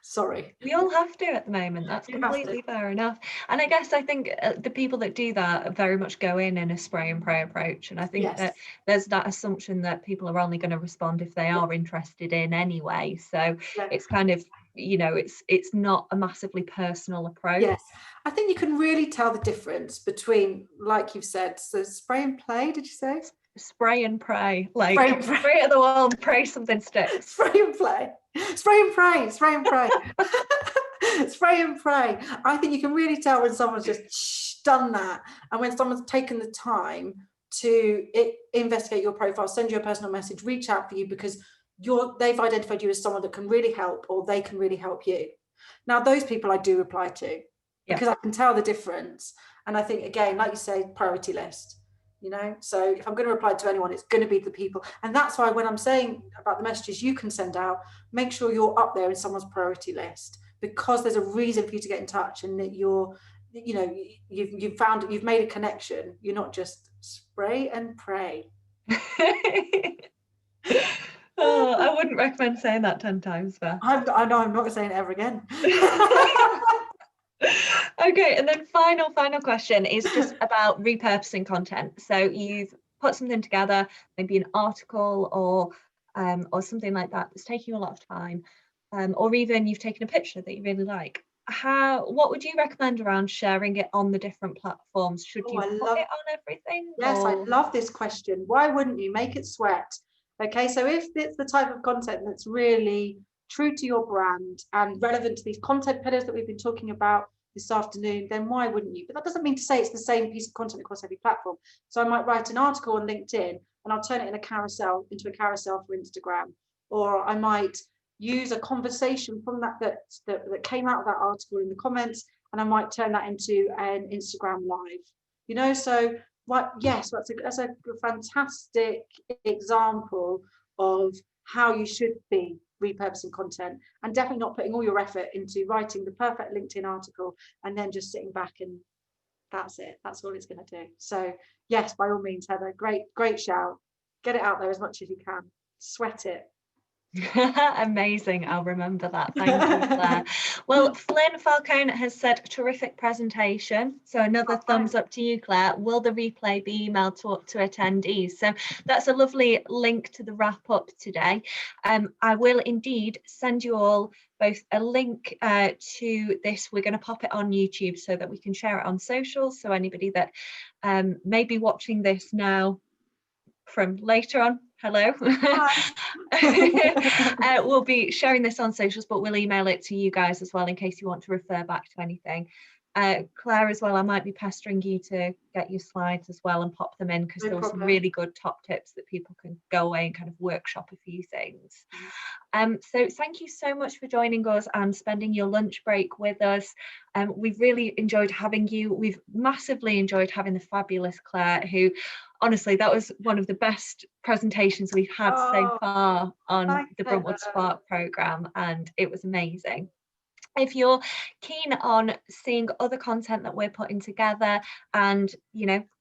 sorry. We all have to at the moment. That's completely fair enough. And I think the people that do that very much go in a spray and pray approach. And I think that there's that assumption that people are only going to respond if they are interested in anyway. So it's kind of, it's not a massively personal approach. Yes, I think you can really tell the difference between, like you've said, so spray and play, did you say? Spray and pray, like spray at the wall and pray something sticks. Spray and play, spray and pray, spray and pray. Spray and pray. I think you can really tell when someone's just done that, and when someone's taken the time to investigate your profile, send you a personal message, reach out for you because they've identified you as someone that can really help, or they can really help you. Now, those people I do reply to because I can tell the difference. And I think, again, like you say, priority list. So if I'm going to reply to anyone, it's going to be the people. And that's why when I'm saying about the messages you can send out, make sure you're up there in someone's priority list, because there's a reason for you to get in touch, and that you've made a connection. You're not just spray and pray. Oh, I wouldn't recommend saying that 10 times fast. I know I'm not saying it ever again. Okay, and then final question is just about repurposing content. So you've put something together, maybe an article or something like that that's taking you a lot of time, or even you've taken a picture that you really like. What would you recommend around sharing it on the different platforms? Should you put it on everything? Yes, I love this question. Why wouldn't you? Make it sweat. Okay, so if it's the type of content that's really true to your brand and relevant to these content pillars that we've been talking about this afternoon, then why wouldn't you? But that doesn't mean to say it's the same piece of content across every platform. So I might write an article on LinkedIn and I'll turn it into a carousel for Instagram, or I might use a conversation from that came out of that article in the comments, and I might turn that into an Instagram live. So yes, that's a fantastic example of how you should be repurposing content, and definitely not putting all your effort into writing the perfect LinkedIn article and then just sitting back and that's it. That's all it's going to do. So yes, by all means, Heather, great shout. Get it out there as much as you can. Sweat it. Amazing. I'll remember that. Thank you, Claire. Well, Flynn Falcone has said terrific presentation. So another thumbs up to you, Claire. Will the replay be emailed to attendees? So that's a lovely link to the wrap up today. I will indeed send you all both a link to this. We're going to pop it on YouTube so that we can share it on socials. So anybody that may be watching this now from later on, hello. We'll be sharing this on socials, but we'll email it to you guys as well in case you want to refer back to anything. Claire as well, I might be pestering you to get your slides as well and pop them in, because there were some really good top tips that people can go away and kind of workshop a few things. So thank you so much for joining us and spending your lunch break with us. We've really enjoyed having you. We've massively enjoyed having the fabulous Claire, who honestly, that was one of the best presentations we've had so far on the Bruntwood Spark programme, and it was amazing. If you're keen on seeing other content that we're putting together, and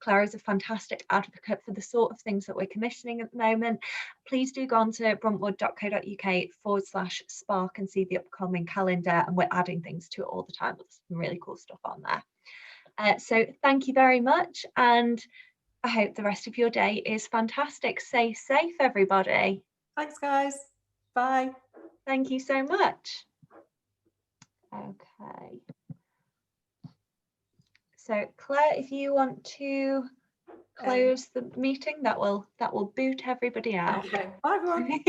Claire is a fantastic advocate for the sort of things that we're commissioning at the moment, please do go on to bruntwood.co.uk/spark and see the upcoming calendar, and we're adding things to it all the time. There's some really cool stuff on there. So thank you very much, and I hope the rest of your day is fantastic. Stay safe, everybody. Thanks, guys. Bye. Thank you so much. Okay. So Claire, if you want to close the meeting, that will boot everybody out. Okay. Bye, everyone.